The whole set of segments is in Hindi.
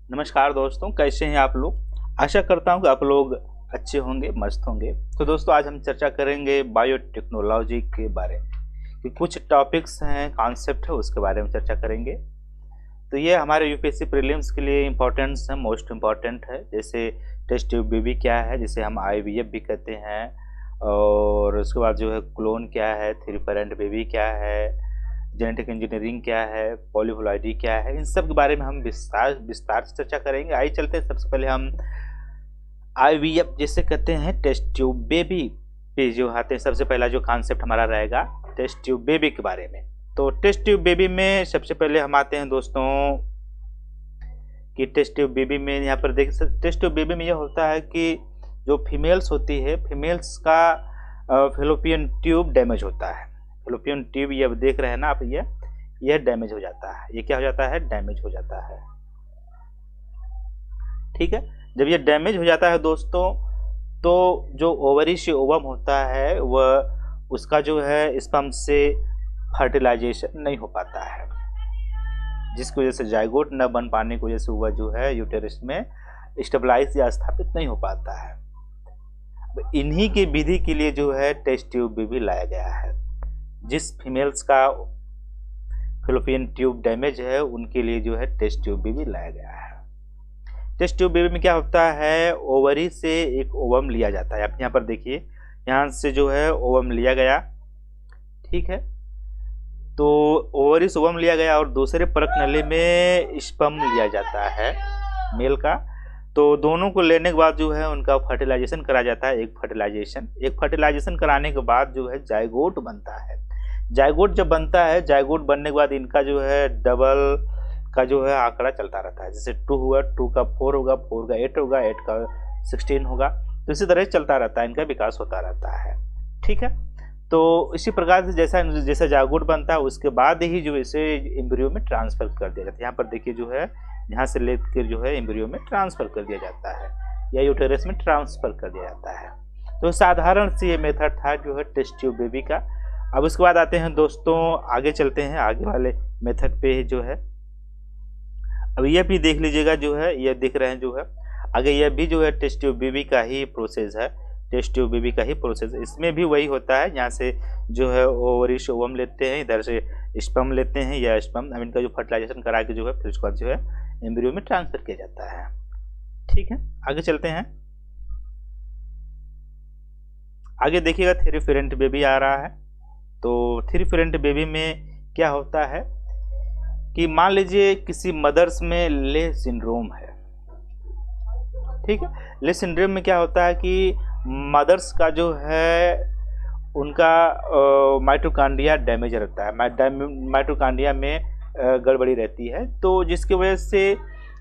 नमस्कार दोस्तों, कैसे हैं आप लोग। आशा करता हूं कि आप लोग अच्छे होंगे, मस्त होंगे। तो दोस्तों, आज हम चर्चा करेंगे बायोटेक्नोलॉजी के बारे में कि कुछ टॉपिक्स हैं, कॉन्सेप्ट है, उसके बारे में चर्चा करेंगे। तो ये हमारे यूपीएससी प्रीलिम्स के लिए इम्पोर्टेंस है, मोस्ट इम्पॉर्टेंट है। जैसे टेस्ट ट्यूब बेबी क्या है, जिसे हम आईवीएफ भी कहते हैं, और उसके बाद जो है क्लोन क्या है, थ्री पेरेंट बेबी क्या है, जेनेटिक इंजीनियरिंग क्या है, पॉलीप्लॉइडी क्या है, इन सब के बारे में हम विस्तार से चर्चा करेंगे। आइए चलते हैं, सबसे पहले हम आईवीएफ जिसे कहते हैं टेस्ट ट्यूब बेबी पे जो आते हैं। सबसे पहला जो कॉन्सेप्ट हमारा रहेगा टेस्ट ट्यूब बेबी के बारे में। तो टेस्ट ट्यूब बेबी में सबसे पहले हम आते हैं दोस्तों कि टेस्ट ट्यूब बेबी में यहाँ पर देख सकते, टेस्ट ट्यूब बेबी में यह होता है कि जो फीमेल्स होती है, फीमेल्स का फेलोपियन ट्यूब डैमेज होता है। फेलोपियन ट्यूब ये देख रहे हैं ना आप, ये डैमेज हो जाता है। ये क्या हो जाता है? डैमेज हो जाता है। ठीक है, जब ये डैमेज हो जाता है दोस्तों, तो जो ओवरी से ओवम होता है वह उसका जो है स्पर्म से फर्टिलाइजेशन नहीं हो पाता है, जिसकी वजह से जाइगोट न बन पाने की वजह से वह जो है यूटेरस में स्टेबलाइज या स्थापित नहीं हो पाता है। इन्हीं की विधि के लिए जो है टेस्ट ट्यूब बेबी लाया गया है। जिस फीमेल्स का फेलोपियन ट्यूब डैमेज है उनके लिए जो है टेस्ट ट्यूब बेबी लाया गया है। टेस्ट ट्यूब बेबी में क्या होता है, ओवरी से एक ओवम लिया जाता है। आप यहाँ पर देखिए, यहाँ से जो है ओवम लिया गया, ठीक है। तो ओवरी से ओवम लिया गया और दूसरे परत नली में स्पर्म लिया जाता है मेल का। तो दोनों को लेने के बाद जो है उनका फर्टिलाइजेशन करा जाता है। एक फर्टिलाइजेशन कराने के बाद जो है जाइगोट बनता है। जाइगोट जब बनता है, जाइगोट बनने के बाद इनका जो है डबल का जो है आंकड़ा चलता रहता है। जैसे 2 हुआ, 2 का 4 होगा, 4 का 8 होगा, 8 का 16 होगा। तो इसी तरह चलता रहता है, इनका विकास होता रहता है। ठीक है, तो इसी प्रकार से जैसा जैसा जाइगोट बनता है उसके बाद ही जो इसे एम्ब्रियो में ट्रांसफर कर दिया जाता है। यहाँ पर देखिए जो है, यहाँ से लेकर जो है एम्ब्रियो में ट्रांसफर कर दिया जाता है या यूटेरस में ट्रांसफर कर दिया जाता है। तो साधारण सी ये मेथड था जो है टेस्ट ट्यूब बेबी का। अब उसके बाद आते हैं दोस्तों, आगे चलते हैं आगे वाले मेथड पे जो है। अब यह भी देख लीजिएगा जो है, ये दिख रहे हैं जो है आगे, यह भी जो है टेस्ट ट्यूब बेबी का ही प्रोसेस है। टेस्ट ट्यूब बेबी का ही प्रोसेस, इसमें भी वही होता है। यहाँ से जो है ओवरी से ओवम लेते हैं, इधर से स्पर्म लेते हैं, या स्पर्म अब इनका जो फर्टिलाइजेशन करा के जो है फिर उसके बाद जो है एम्ब्रियो में ट्रांसफर किया जाता है। ठीक है, आगे चलते हैं। आगे देखिएगा थ्री पेरेंट बेबी आ रहा है। तो थ्री पेरेंट बेबी में क्या होता है कि मान लीजिए किसी मदर्स में ले सिंड्रोम है। ठीक है, ले सिंड्रोम में क्या होता है कि मदर्स का जो है उनका माइटोकॉन्ड्रिया डैमेज रहता है, माइटोकॉन्ड्रिया में गड़बड़ी रहती है। तो जिसकी वजह से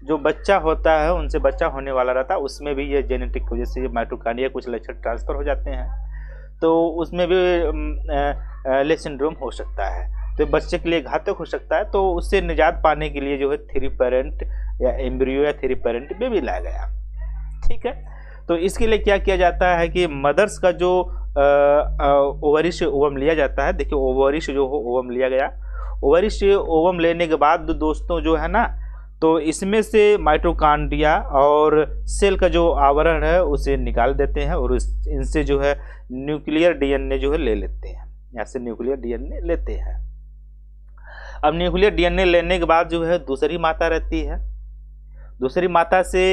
जो बच्चा होता है, उनसे बच्चा होने वाला रहता है, उसमें भी ये जेनेटिक की वजह से माइटोकॉन्ड्रिया कुछ लक्षण ट्रांसफर हो जाते हैं। तो उसमें भी ले सिंड्रोम हो सकता है, तो बच्चे के लिए घातक हो सकता है। तो उससे निजात पाने के लिए जो है थ्री पेरेंट या एम्ब्रियो या थ्री पेरेंट बेबी लाया गया। ठीक है, तो इसके लिए क्या किया जाता है कि मदर्स का जो ओवरी से ओवम लिया जाता है। देखिए, ओवरी से जो ओवम लिया गया, ओवरी से ओवम लेने के बाद दोस्तों जो है ना, तो इसमें से माइटोकॉन्ड्रिया और सेल का जो आवरण है उसे निकाल देते हैं और इनसे जो है न्यूक्लियर डीएनए जो है ले लेते हैं। यहाँ से न्यूक्लियर डीएनए लेते हैं। अब न्यूक्लियर डीएनए लेने के बाद जो है दूसरी माता रहती है, दूसरी माता से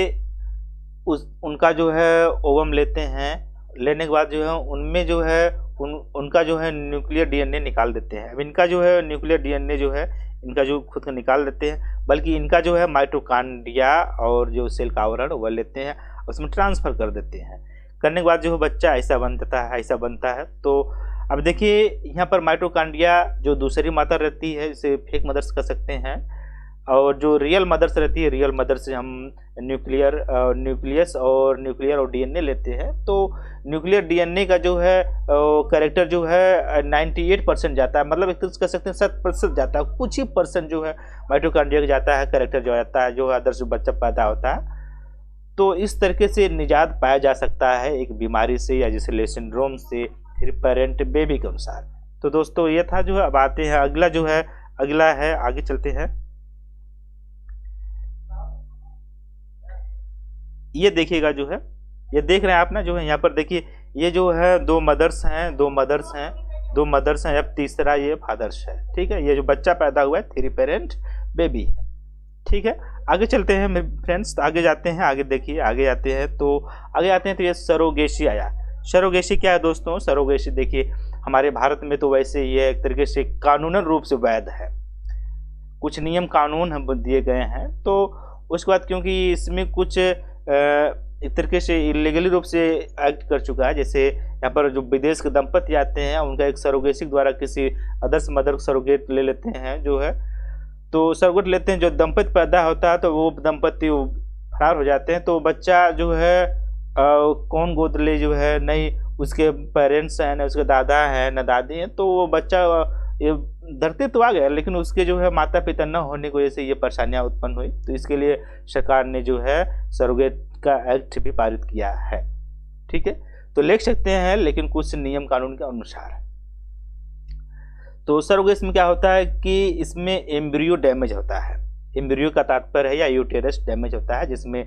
उनका जो है ओवम लेते हैं। लेने के बाद जो है उनमें जो है उनका जो है न्यूक्लियर डीएनए निकाल देते हैं। अब इनका जो है न्यूक्लियर डीएनए जो है इनका जो खुद का निकाल देते हैं, बल्कि इनका जो है माइटोकॉन्ड्रिया और जो सेल का आवरण वह लेते हैं, उसमें ट्रांसफर कर देते हैं। करने के बाद जो है बच्चा ऐसा बनता है। तो अब देखिए, यहाँ पर माइटोकॉन्ड्रिया जो दूसरी माता रहती है, इसे फेक मदर्स कह सकते हैं, और जो रियल मदर्स रहती है, रियल मदर से हम न्यूक्लियस और न्यूक्लियर और डीएनए लेते हैं। तो न्यूक्लियर डीएनए का जो है कैरेक्टर जो है 98% जाता है, मतलब एक तरह से कह सकते हैं 7% जाता है। कुछ ही परसेंट जो है माइटोकॉन्ड्रिया का जाता है, कैरेक्टर जो जाता है, जो अदर से बच्चा पैदा होता है। तो इस तरीके से निजात पाया जा सकता है एक बीमारी से या जैसे ले सिंड्रोम से थ्री पेरेंट बेबी के अनुसार। तो दोस्तों ये था जो है। अब आते हैं अगला जो है, अगला है, आगे चलते हैं। ये देखिएगा जो है, ये देख रहे हैं आप ना जो है, यहाँ पर देखिए ये जो है दो मदर्स हैं, दो मदर्स हैं, अब तीसरा ये फादर्स है। ठीक है, ये जो बच्चा पैदा हुआ है 3 पेरेंट बेबी है। ठीक है, आगे चलते हैं मेरे फ्रेंड्स, आगे जाते हैं, आगे देखिए, आगे आते हैं तो ये सरोगेसी आया। सरोगेसी क्या है दोस्तों? सरोगेसी देखिए हमारे भारत में तो वैसे ये एक तरीके से कानूनन रूप से वैध है, कुछ नियम कानून हम दिए गए हैं। तो उसके बाद क्योंकि इसमें कुछ एक तरीके से इलीगली रूप से एक्ट कर चुका है, जैसे यहाँ पर जो विदेश के दंपति आते हैं उनका एक सरोगेसी द्वारा किसी अदर्स मदर सरोगेट ले लेते हैं जो है, तो सरोगेट लेते हैं, जो दंपति पैदा होता है तो वो दंपति फरार हो जाते हैं, तो बच्चा जो है कौन गोद ले जो है, नहीं उसके पेरेंट्स हैं, न उसके दादा हैं, न दादी हैं, तो वो बच्चा ये धरती तो आ गया, लेकिन उसके जो है माता पिता न होने की वजह से ये परेशानियां उत्पन्न हुई। तो इसके लिए सरकार ने जो है सरोगेट का एक्ट भी पारित किया है। ठीक है, तो लिख सकते हैं लेकिन कुछ नियम कानून के अनुसार। तो सरोगेसी में क्या होता है कि इसमें एम्ब्रियो डैमेज होता है, एम्ब्रियो का तात्पर्य है या यूटेरस डैमेज होता है, जिसमें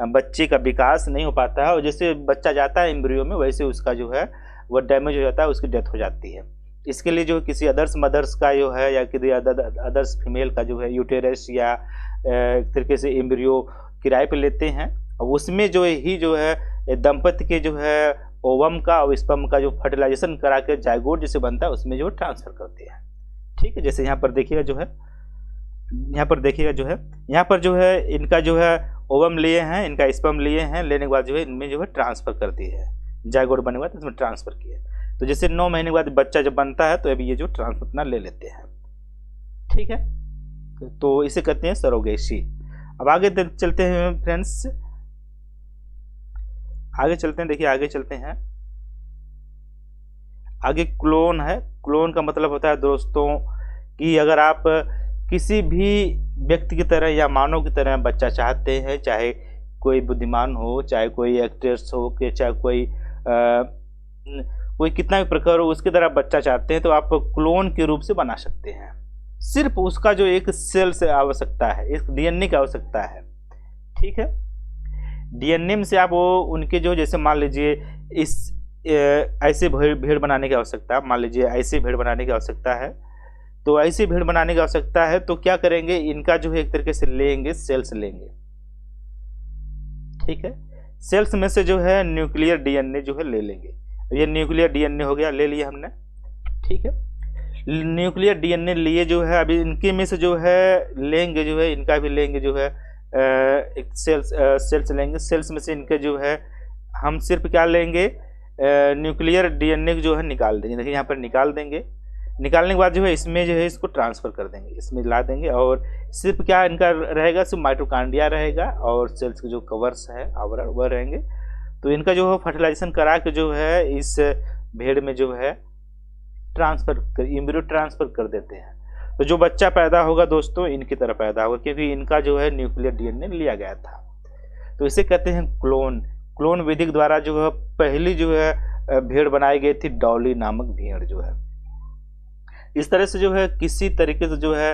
बच्चे का विकास नहीं हो पाता है, और जैसे बच्चा जाता है एम्ब्रियो में वैसे उसका जो है वो डैमेज हो जाता है, उसकी डेथ हो जाती है। इसके लिए जो किसी अदर्स मदर्स का जो है या किसी अदर्स फीमेल का जो है यूटेरस या एक तरीके से एम्ब्रियो किराए पे लेते हैं, और उसमें जो है दंपति के जो है ओवम का और स्पर्म का जो फर्टिलाइजेशन करा के जायगोट जैसे बनता है उसमें जो ट्रांसफर करते हैं। ठीक है, जैसे यहाँ पर देखिएगा जो है, यहाँ पर जो है इनका जो है ओवम लिए हैं, इनका स्पर्म लिए हैं, लेने के बाद जो है इनमें जो है ट्रांसफर कर दिए है, जायगोट बनने के बाद इसमें ट्रांसफर किए। तो जैसे 9 महीने के बाद बच्चा जब बनता है तो अभी ये जो ट्रांसफर अपना ले लेते हैं। ठीक है, तो इसे कहते हैं सरोगेसी। अब आगे चलते हैं फ्रेंड्स, आगे चलते हैं, देखिए आगे चलते हैं, आगे क्लोन है। क्लोन का मतलब होता है दोस्तों कि अगर आप किसी भी व्यक्ति की तरह या मानव की तरह बच्चा चाहते हैं, चाहे कोई बुद्धिमान हो, चाहे कोई एक्ट्रेस हो, कि चाहे कोई कितना भी प्रकार हो, उसकी तरह बच्चा चाहते हैं तो आप क्लोन के रूप से बना सकते हैं। सिर्फ उसका जो एक सेल से आवश्यकता है, एक डीएनए की आवश्यकता है। ठीक है, डीएनए से आप वो उनके जो, जैसे मान लीजिए इस ऐसे भेड़ बनाने की आवश्यकता, मान लीजिए ऐसे भेड़ बनाने की आवश्यकता है, तो ऐसी भेड़ बनाने की आवश्यकता है तो क्या करेंगे, इनका जो है एक तरीके से लेंगे, सेल्स लेंगे। ठीक है, सेल्स में से जो है न्यूक्लियर डीएनए जो है ले लेंगे, ये न्यूक्लियर डीएनए हो गया, ले लिया हमने। ठीक है, न्यूक्लियर डीएनए लिए जो है अभी इनके में से जो है लेंगे, जो है इनका भी लेंगे, जो है एक सेल्स लेंगे, सेल्स में से इनके जो है हम सिर्फ क्या लेंगे, न्यूक्लियर डीएनए जो है निकाल देंगे। देखिए यहाँ पर निकाल देंगे, निकालने के बाद जो है इसमें जो है इसको ट्रांसफर कर देंगे, इसमें ला देंगे, और सिर्फ क्या इनका रहेगा, सिर्फ माइटोकॉन्ड्रिया रहेगा और सेल्स के जो कवर्स है आवरण वह रहेंगे। तो इनका जो है फर्टिलाइजेशन करा के जो है इस भेड़ में जो है एम्ब्रियो ट्रांसफर कर देते हैं। तो जो बच्चा पैदा होगा दोस्तों इनकी तरह पैदा होगा, क्योंकि इनका जो है न्यूक्लियर डीएनए लिया गया था। तो इसे कहते हैं क्लोन। क्लोन विधि के द्वारा जो है पहली जो है भेड़ बनाई गई थी, डॉली नामक भेड़ जो है। इस तरह से जो है किसी तरीके से जो है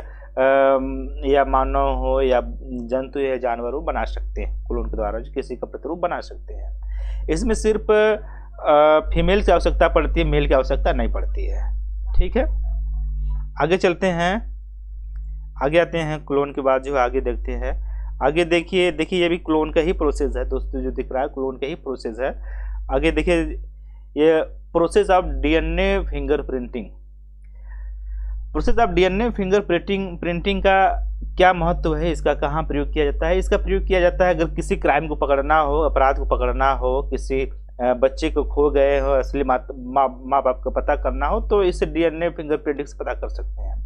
या मानव हो या जंतु या जानवर हो बना सकते हैं, क्लोन के द्वारा जो किसी का प्रतिरूप बना सकते हैं। इसमें सिर्फ फीमेल की आवश्यकता पड़ती है, मेल की आवश्यकता नहीं पड़ती है। ठीक है, आगे चलते हैं, आगे आते हैं। क्लोन के बाद जो है आगे देखते हैं, आगे देखिए ये भी क्लोन का ही प्रोसेस है दोस्तों, जो दिख रहा है क्लोन का ही प्रोसेस है। आगे देखिए ये process of DNA fingerprinting. Process of DNA fingerprinting का क्या महत्व है, इसका कहाँ प्रयोग किया जाता है? इसका प्रयोग किया जाता है अगर किसी क्राइम को पकड़ना हो, अपराध को पकड़ना हो, किसी बच्चे को खो गए हो, असली माँ बाप का पता करना हो, तो इसे डीएनए फिंगरप्रिंटिंग से पता कर सकते हैं।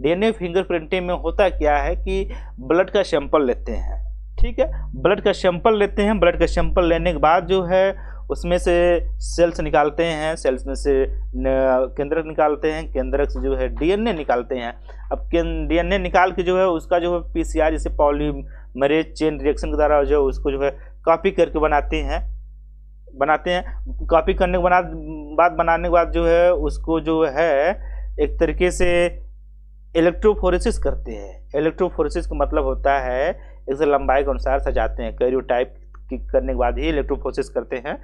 डीएनए फिंगरप्रिंटिंग में होता क्या है कि ब्लड का सैंपल लेते हैं। ठीक है, ब्लड का सैंपल लेते हैं, ब्लड का सैंपल लेने के बाद जो है उसमें से सेल्स निकालते हैं, सेल्स में से केंद्रक निकालते हैं, केंद्रक से जो है डीएनए निकालते हैं। अब डीएनए निकाल के जो है उसका जो है पीसीआर जैसे पॉलीमरेज चेन रिएक्शन के द्वारा जो उसको जो है कॉपी करके बनाते हैं। कॉपी करने के बाद बनाने के बाद जो है उसको जो है एक तरीके से इलेक्ट्रोफोरेसिस करते हैं। इलेक्ट्रोफोरेसिस का मतलब होता है इसे लंबाई के अनुसार सजाते हैं, कैरियोटाइप करने के बाद ही इलेक्ट्रोफोरेसिस करते हैं,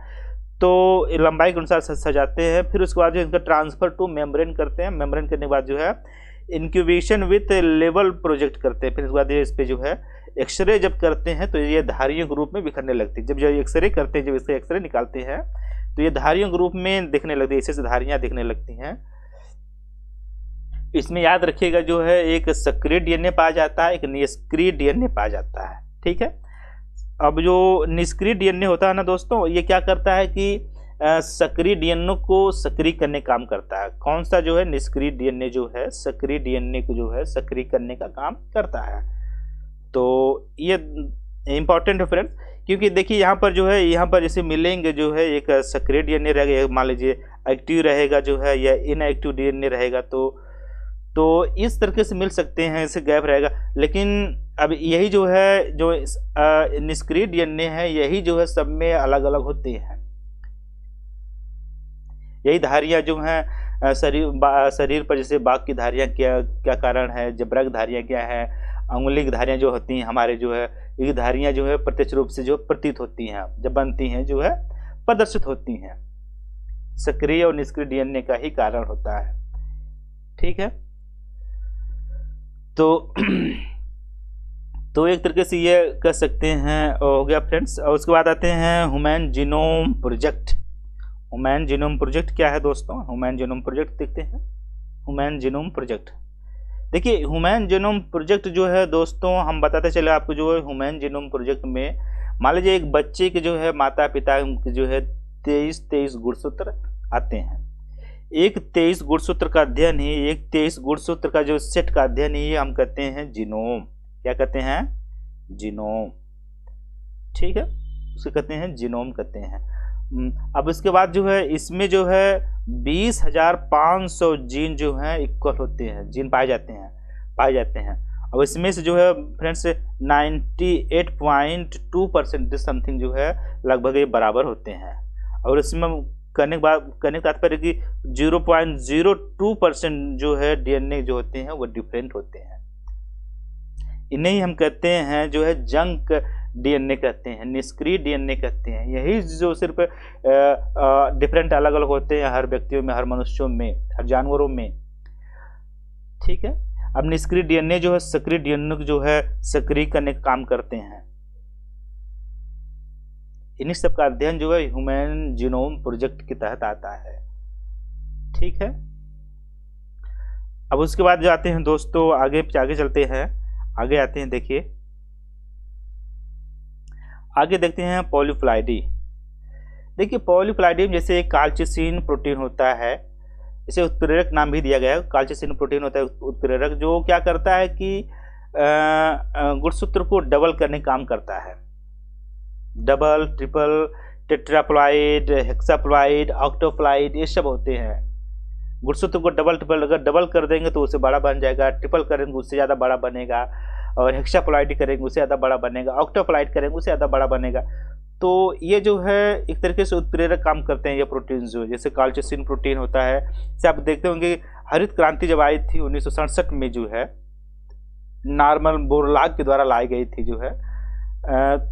तो लंबाई के अनुसार सजाते हैं। फिर उसके बाद जो इनका ट्रांसफर टू मेम्ब्रेन करते हैं। मेम्ब्रेन करने के बाद जो है इंक्यूबेशन विथ लेवल प्रोजेक्ट करते हैं। फिर उसके बाद इस पे जो है एक्सरे जब करते हैं तो ये धारियों के रूप में बिखरने लगती है। जब एक्सरे करते हैं, जब इससे एक्सरे निकालते हैं तो ये धारियों के रूप में दिखने लगती है, ऐसे धारियां दिखने लगती हैं। इसमें याद रखिएगा जो है एक सक्रिय डीएनए पाया जाता है, एक निष्क्रिय डीएनए पाया जाता है। ठीक है। अब जो निष्क्रिय डीएनए होता है ना दोस्तों, ये क्या करता है कि सक्रिय डीएनए को सक्रिय करने का काम करता है। कौन सा जो है निष्क्रिय डीएनए जो है सक्रिय डीएनए को जो है सक्रिय करने का काम करता है। तो ये इंपॉर्टेंट है फ्रेंड्स, क्योंकि देखिए यहाँ पर जो है, यहाँ पर जैसे मिलेंगे जो है एक सक्रिय डीएनए रहेगा, मान लीजिए एक्टिव रहेगा जो है या इनएक्टिव डीएनए रहेगा, तो इस तरीके से मिल सकते हैं, ऐसे गैप रहेगा। लेकिन अब यही जो है जो निष्क्रिय डीएनए है, यही जो है सब में अलग अलग होते हैं। यही धारियां जो हैं शरीर पर, जैसे बाघ की धारियां क्या कारण है, जबरा की धारियां क्या है, अंगुली की धारियां जो होती हैं हमारे जो है, ये धारियां जो है प्रत्यक्ष रूप से जो प्रतीत होती हैं, जब बनती हैं जो है प्रदर्शित होती हैं, सक्रिय और निष्क्रिय डीएनए का ही कारण होता है। ठीक है। तो एक तरीके से ये कह सकते हैं हो गया फ्रेंड्स। और उसके बाद आते हैं human genome project. Human genome project क्या है दोस्तों? ह्यूमन जीनोम प्रोजेक्ट देखते हैं। ह्यूमन जीनोम प्रोजेक्ट, देखिए ह्यूमन जीनोम प्रोजेक्ट जो है दोस्तों, हम बताते चले आपको जो है ह्यूमन जीनोम प्रोजेक्ट में मान लीजिए एक बच्चे के जो है माता पिता जो है 23 गुणसूत्र आते हैं। एक 23 गुणसूत्र का अध्ययन ही, एक 23 गुणसूत्र का जो सेट का अध्ययन ही हम कहते हैं जीनोम। क्या कहते हैं? जीनोम। ठीक है, उसे कहते हैं जीनोम कहते हैं। अब इसके बाद जो है इसमें जो है 20,500 जीन जो हैं इक्वल होते हैं, जीन पाए जाते हैं। अब इसमें से जो है फ्रेंड्स 98.2% समथिंग जो है लगभग ये बराबर होते हैं। और इसमें करने के तात्पर्य कि 0.02% जो है डीएनए जो होते हैं वो डिफरेंट होते हैं। इन्हें ही हम कहते हैं जो है जंक डीएनए कहते हैं, निष्क्रिय डीएनए कहते हैं। यही जो सिर्फ डिफरेंट अलग अलग होते हैं हर व्यक्तियों में, हर मनुष्यों में, हर जानवरों में। ठीक है। अब निष्क्रिय डीएनए जो है सक्रिय डीएनए जो है सक्रिय करने का काम करते हैं। इन्हीं सब का अध्ययन जो है ह्यूमन जीनोम प्रोजेक्ट के तहत आता है। ठीक है। अब उसके बाद जाते हैं दोस्तों आगे चलते हैं, आगे आते हैं। देखिए आगे देखते हैं पॉलीफ्लाइडी। देखिए पॉलीफ्लाइडी में जैसे एक काल्चिसिन प्रोटीन होता है, इसे उत्प्रेरक नाम भी दिया गया है। काल्चिसिन प्रोटीन होता है उत्प्रेरक, जो क्या करता है कि गुणसूत्र को डबल करने का काम करता है। डबल, ट्रिपल, टेट्राप्लॉइड, हेक्साप्लॉइड, ऑक्टोप्लॉइड, ये सब होते हैं। गुणसूत्र को डबल अगर डबल कर देंगे तो उससे बड़ा बन जाएगा, ट्रिपल करेंगे उससे ज़्यादा बड़ा बनेगा, और हेक्साप्लॉइड करेंगे उससे ज़्यादा बड़ा बनेगा, ऑक्टोप्लॉइड करेंगे उससे ज़्यादा बड़ा बनेगा। तो ये जो है एक तरीके से उत्प्रेरक काम करते हैं ये प्रोटीन जो, जैसे काल्चिसिन प्रोटीन होता है। जैसे आप देखते होंगे हरित क्रांति जब आई थी 1967 में जो है नॉर्मन बोरलॉग के द्वारा लाई गई थी जो है,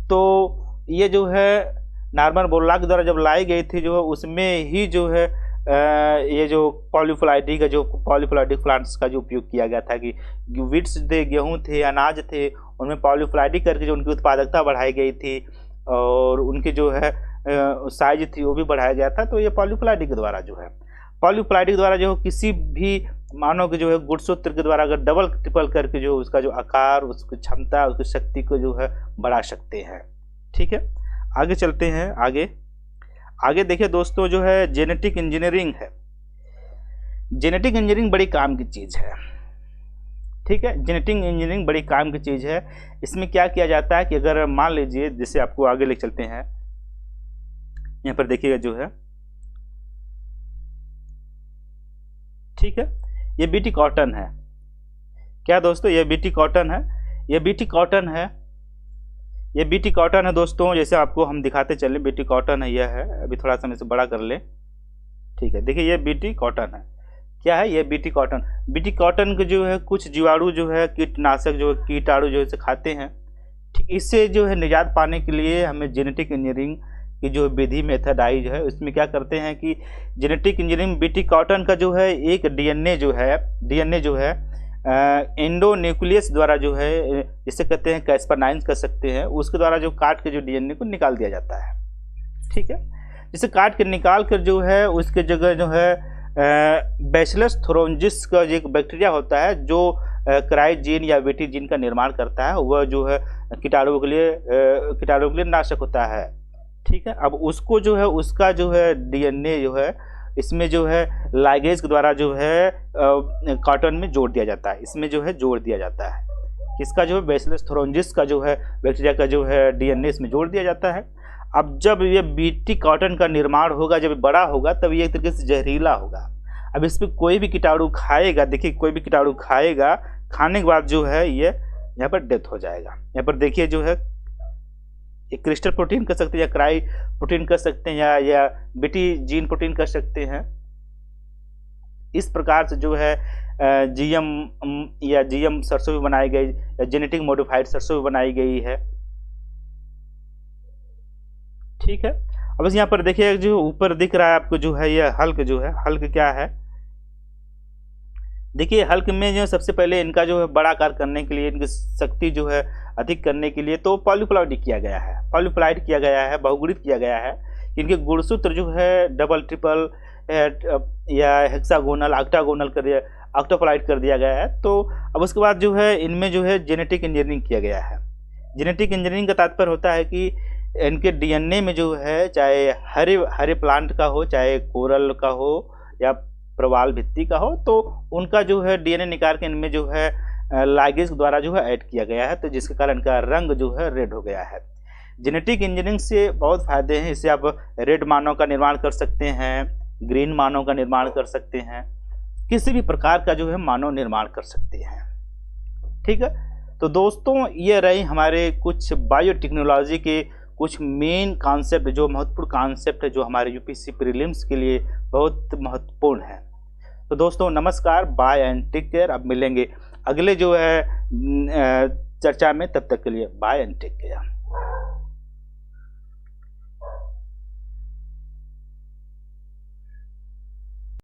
तो ये जो है नॉर्मन बोरलॉग के द्वारा जब लाई गई थी जो है उसमें ही जो है ये जो पॉलीफ्लाइडी प्लांट्स का जो उपयोग किया गया था कि वीट्स थे, गेहूं थे, अनाज थे, उनमें पॉलीफ्लाइडी करके जो उनकी उत्पादकता बढ़ाई गई थी और उनकी जो है साइज थी वो भी बढ़ाया गया था। तो ये पॉलीफ्लाइडी के द्वारा जो है किसी भी मानव के जो है गुणसूत्र के द्वारा अगर डबल ट्रिपल करके जो उसका जो आकार, उसकी क्षमता, उसकी शक्ति को जो है बढ़ा सकते हैं। ठीक है, आगे चलते हैं। आगे देखिए दोस्तों जो है जेनेटिक इंजीनियरिंग है। जेनेटिक इंजीनियरिंग बड़ी काम की चीज़ है। ठीक है, जेनेटिक इंजीनियरिंग बड़ी काम की चीज़ है। इसमें क्या किया जाता है कि अगर मान लीजिए, जैसे आपको आगे ले चलते हैं, यहाँ पर देखिएगा जो है, ठीक है, ये बीटी कॉटन है। क्या दोस्तों? ये बीटी कॉटन है, ये बीटी कॉटन है, ये बीटी कॉटन है दोस्तों। जैसे आपको हम दिखाते चले, बीटी कॉटन है, यह है। अभी थोड़ा सा मैं इसे बड़ा कर ले। ठीक है, देखिए ये बीटी कॉटन है। क्या है ये? BT cotton. बीटी कॉटन के जो है कुछ जीवाणु जो है कीटनाशक जो कीटाणु जो है खाते हैं, ठीक, इससे जो है निजात पाने के लिए हमें जेनेटिक इंजीनियरिंग की जो विधि मेथडाइज है उसमें क्या करते हैं कि जेनेटिक इंजीनियरिंग बीटी कॉटन का जो है एक डीएनए जो है एंडोन्यूक्लियस द्वारा जो है, जिसे कहते हैं कैस्पर-9 कर सकते हैं, उसके द्वारा जो काट के जो डीएनए को निकाल दिया जाता है। ठीक है, जिसे काट के निकाल कर जो है उसके जगह जो है बैसिलस थोरोंजिस का एक बैक्टीरिया होता है जो क्राइजीन या वीटी जीन का निर्माण करता है। वह जो है कीटाणुओं के लिए नाशक होता है। ठीक है, अब उसको जो है उसका जो है डीएनए जो है इसमें जो है लाइगेज के द्वारा जो है कॉटन में जोड़ दिया जाता है। इसमें जो है जोड़ दिया जाता है किसका, जो है बैसिलस थोरोंजिस का जो है बैक्टीरिया का जो है डीएनए इसमें जोड़ दिया जाता है। अब जब ये बीटी कॉटन का निर्माण होगा, जब बड़ा होगा, तब ये एक तरीके से जहरीला होगा। अब इस पर कोई भी कीटाणु खाएगा, देखिए कोई भी कीटाणु खाएगा, खाने के बाद जो है ये यहाँ पर डेथ हो जाएगा। यहाँ पर देखिए जो है एक क्रिस्टल प्रोटीन कर सकते हैं या क्राई प्रोटीन कर सकते हैं या बीटी जीन प्रोटीन कर सकते हैं। इस प्रकार से जो है जीएम सरसों भी बनाई गई या जेनेटिक मॉडिफाइड सरसों भी बनाई गई है। ठीक है, अब बस यहाँ पर देखिए जो ऊपर दिख रहा है आपको जो है ये हल्क जो है, हल्क क्या है, देखिए हल्क में जो सबसे पहले इनका जो है बड़ा आकार करने के लिए, इनकी शक्ति जो है अधिक करने के लिए तो पॉलीप्लॉइड किया गया है, बहुगुणित किया गया है। इनके गुणसूत्र जो है डबल, ट्रिपल या हेक्सागोनल, ऑक्टागोनल कर दिया, ऑक्टोप्लॉइड कर दिया गया है। तो अब उसके बाद जो है इनमें जो है जेनेटिक इंजीनियरिंग किया गया है। जेनेटिक इंजीनियरिंग का तात्पर्य होता है कि इनके डीएनए में जो है चाहे हरे प्लांट का हो, चाहे कोरल का हो या प्रवाल भित्ति का हो, तो उनका जो है डीएनए निकाल के इनमें जो है लाइगेज द्वारा जो है ऐड किया गया है, तो जिसके कारण इनका रंग जो है रेड हो गया है। जेनेटिक इंजीनियरिंग से बहुत फायदे हैं। इससे आप रेड मानव का निर्माण कर सकते हैं, ग्रीन मानव का निर्माण कर सकते हैं, किसी भी प्रकार का जो है मानव निर्माण कर सकते हैं। ठीक है, तो दोस्तों ये रही हमारे कुछ बायोटेक्नोलॉजी के कुछ मेन कॉन्सेप्ट, जो महत्वपूर्ण कॉन्सेप्ट है, जो हमारे यूपीएससी प्रीलिम्स के लिए बहुत महत्वपूर्ण है। तो दोस्तों नमस्कार, बाय एंड टेक केयर। अब मिलेंगे अगले जो है चर्चा में, तब तक के लिए बाय एंड टेक केयर।